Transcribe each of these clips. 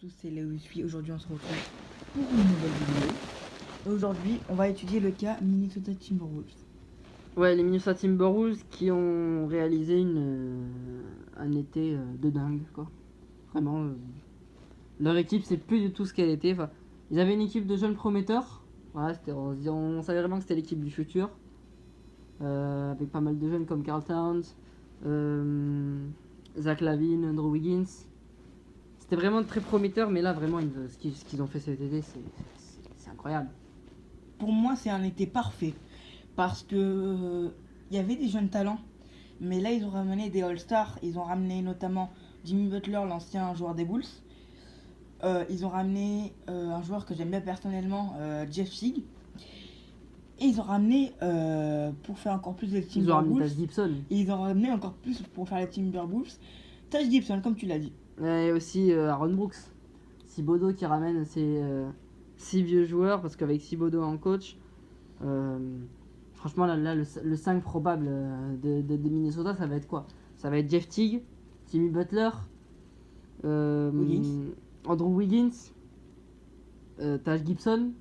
tous, c'est Léo Usui. Aujourd'hui, on se retrouve pour une nouvelle vidéo. Aujourd'hui, on va étudier le cas Minnesota Timberwolves. Ouais, les Minnesota Timberwolves qui ont réalisé un été de dingue, quoi. Vraiment, leur équipe, c'est plus du tout ce qu'elle était. Enfin, ils avaient une équipe de jeunes prometteurs. Voilà, on savait vraiment que c'était l'équipe du futur. Avec pas mal de jeunes comme Karl Towns, Zach LaVine, Andrew Wiggins. C'était vraiment très prometteur, mais là, vraiment, ce qu'ils ont fait cet été, c'est incroyable. Pour moi, c'est un été parfait. Parce que il y avait des jeunes talents. Mais là, ils ont ramené des All-Stars. Ils ont ramené notamment Jimmy Butler, l'ancien joueur des Bulls. Ils ont ramené un joueur que j'aime bien personnellement, Jeff Teague. Et ils ont ramené, pour faire encore plus les Ils ont ramené Timberwolves, Taj Gibson. et ils ont ramené encore plus pour faire les Timberwolves, Taj Gibson, comme tu l'as dit. Et aussi Aaron Brooks. Thibodeau qui ramène ses 6 vieux joueurs, parce qu'avec Thibodeau en coach, franchement, là le 5 probable de Minnesota, ça va être quoi? Ça va être Jeff Teague, Jimmy Butler, Wiggins. Andrew Wiggins, Taj Gibson,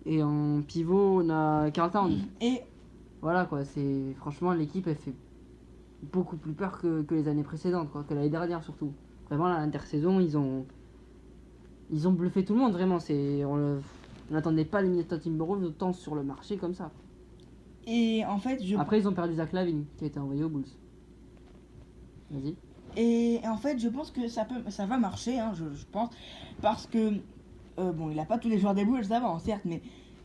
et en pivot, on a Karl Towns. Et Voilà quoi, franchement, l'équipe, elle fait beaucoup plus peur que les années précédentes, quoi, que l'année dernière surtout. Vraiment, là, l'intersaison, ils ont bluffé tout le monde, vraiment. On n'attendait pas les Minnesota Timberwolves autant sur le marché comme ça. en fait, Après, ils ont perdu Zach LaVine, qui a été envoyé aux Bulls. Vas-y. Et en fait, je pense que ça va marcher, hein, je pense, parce que bon, il a pas tous les joueurs des Bulls avant, certes, mais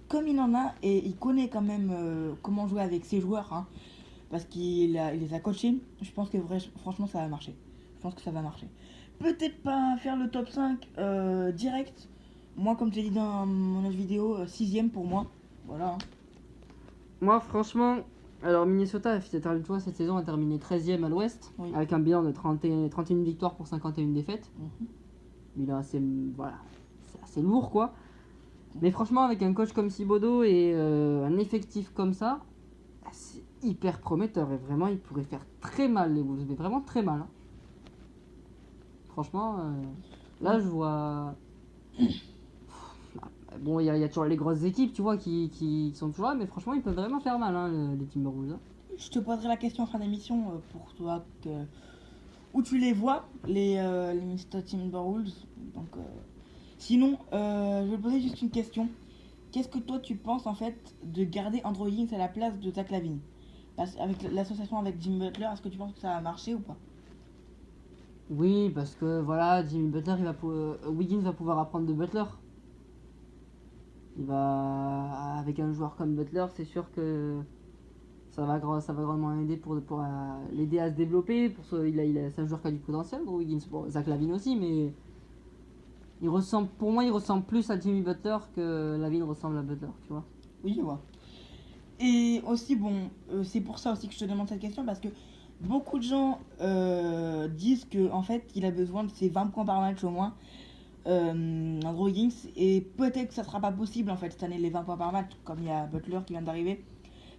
comme il en a et il connaît quand même comment jouer avec ses joueurs, hein, parce il les a coachés, je pense que franchement, ça va marcher. Je pense que ça va marcher. Peut-être pas faire le top 5 direct. Moi, comme je l'ai dit dans mon autre vidéo, 6ème pour moi. Voilà. Moi, franchement, alors Minnesota, tu vois, cette saison a terminé 13ème à l'ouest, Oui. avec un bilan de 31 victoires pour 51 défaites. Bilan assez, voilà, c'est assez lourd, quoi. Mais franchement, avec un coach comme Thibodeau et un effectif comme ça, c'est hyper prometteur. Et vraiment, il pourrait faire très mal, les Wolves, mais vraiment très mal, hein. Franchement, là, je vois. Bon, il y a toujours les grosses équipes, tu vois, qui sont toujours là, mais franchement, ils peuvent vraiment faire mal, hein, les Timberwolves, hein. Je te poserai la question en fin d'émission pour toi où tu les vois, les Minnesota Timberwolves. Donc, sinon, je vais te poser juste une question. Qu'est-ce que toi tu penses en fait de garder Andrew Wiggins à la place de Zach LaVine? Avec l'association avec Jimmy Butler, est-ce que tu penses que ça va marcher ou pas? Oui, parce que voilà, Jimmy Butler, Wiggins va pouvoir apprendre de Butler. Avec un joueur comme Butler, c'est sûr que ça va grandement aider pour l'aider à se développer. C'est un joueur qui a du potentiel, Wiggins. Bon, Zach LaVine aussi, mais pour moi, il ressemble plus à Jimmy Butler que LaVine ressemble à Butler, tu vois. Oui, je vois. Et aussi, bon, c'est pour ça aussi que je te demande cette question, parce que beaucoup de gens disent que en fait, il a besoin de ses 20 points par match au moins, Andrew Wiggins, et peut-être que ça sera pas possible en fait cette année, les 20 points par match, comme il y a Butler qui vient d'arriver.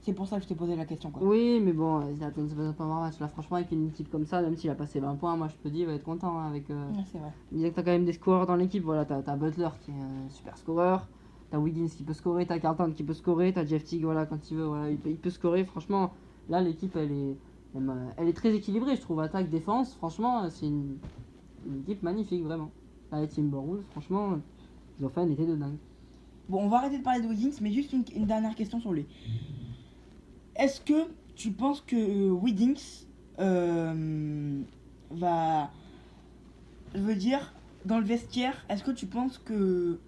C'est pour ça que je t'ai posé la question, quoi. Oui, mais bon, il a atteint ses 20 points par match. Là, franchement, avec une équipe comme ça, même s'il a passé 20 points, moi je te dis, il va être content, hein, avec. Ouais, c'est vrai. Disais que t'as quand même des scoreurs dans l'équipe. Voilà, t'as Butler qui est un super scoreur, t'as Wiggins qui peut scorer, t'as Carlton qui peut scorer, t'as Jeff Teague, voilà, quand il veut, voilà, il peut scorer. Franchement, là, l'équipe, elle est très équilibrée, je trouve. Attaque, défense, franchement, c'est une équipe magnifique, vraiment. Là, les Timberwolves, franchement, ils ont fait un été de dingue. Bon, on va arrêter de parler de Wiggins, mais juste une dernière question sur lui. Est-ce que tu penses que Wiggins va... Je veux dire, dans le vestiaire, est-ce que tu penses que...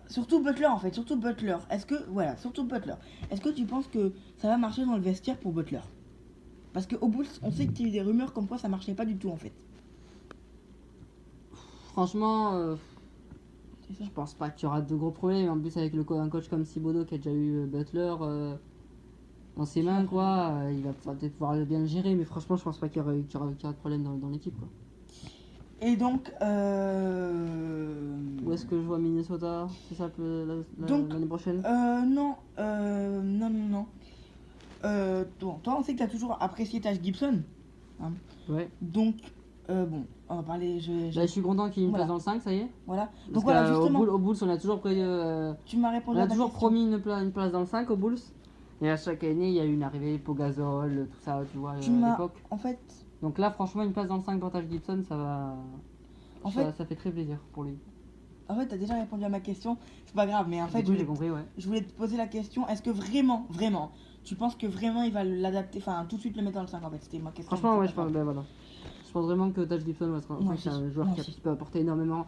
Surtout Butler en fait, surtout Butler. Est-ce que... Voilà, surtout Butler. Est-ce que tu penses que ça va marcher dans le vestiaire pour Butler? Parce qu'au Bulls, on sait qu'il y a eu des rumeurs comme quoi ça marchait pas du tout en fait. Franchement, je pense pas qu'il y aura de gros problèmes. En plus, avec un coach comme Thibodeau qui a déjà eu Butler dans ses mains, quoi, il va peut-être pouvoir bien le gérer. Mais franchement, je pense pas qu'il y aura de problème dans l'équipe, quoi. Et donc... Où est-ce que je vois Minnesota? C'est ça l'année prochaine? Non. Non. Toi, on sait que tu as toujours apprécié Taj Gibson. Hein. Ouais. Donc, Bon, on va parler. Là, je suis content qu'il y ait une Voilà. place dans le 5, ça y est. Voilà. Parce Donc voilà, que, justement, au Bulls, on a toujours, tu m'as on répondu a à ta toujours question. promis une place dans le 5 au Bulls. Et à chaque année, il y a eu une arrivée, Pogazol, tout ça, tu vois, Tu à m'as. l'époque. En fait, Donc là, franchement, une place dans le 5 pour Taj Gibson, ça va. En Ça fait très plaisir pour lui. t'as déjà répondu à ma question. C'est pas grave, mais en fait, Du coup, j'ai compris, ouais. je voulais te poser la question. Est-ce que vraiment, tu penses que vraiment il va l'adapter, enfin, tout de suite le mettre dans le 5 en fait? C'était ma question. Franchement, ouais, c'est pas grave. ben voilà. Je pense vraiment que Taj Gibson va se Moi c'est un aussi. joueur Moi qui aussi. peut apporter énormément.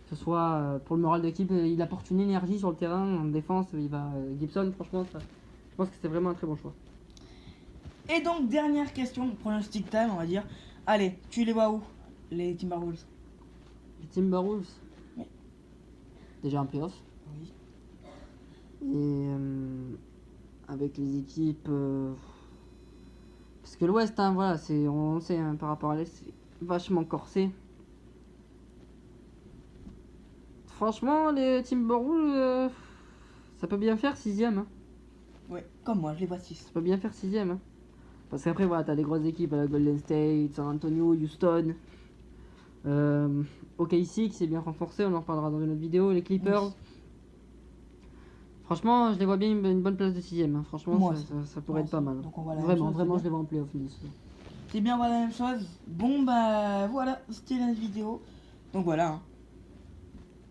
Que ce soit pour le moral de l'équipe, il apporte une énergie sur le terrain, en défense, Gibson, franchement, je pense que c'est vraiment un très bon choix. Et donc, dernière question, pronostic time, on va dire. Allez, tu les vois où, les Timberwolves? Les Timberwolves, Oui. déjà en playoff. Oui. Et avec les équipes. Parce que l'Ouest, hein, voilà, on sait hein, par rapport à l'Est, c'est vachement corsé. Franchement, les Timberwolves, ça peut bien faire 6ème. Hein. Ouais, comme moi, je les vois 6. Ça peut bien faire 6ème. Hein. Parce qu'après, voilà, t'as des grosses équipes, Golden State, San Antonio, Houston. OKC qui s'est bien renforcé, on en reparlera dans une autre vidéo. Les Clippers. Oui. Franchement, je les vois bien une bonne place de 6ème. Hein. Franchement, Moi ça pourrait être pas mal. Donc on voit la même Vraiment, chose, vraiment, c'est je les vois en playoff. C'est bien, voilà la même chose. Bon, bah voilà, c'était la vidéo. Donc voilà, hein.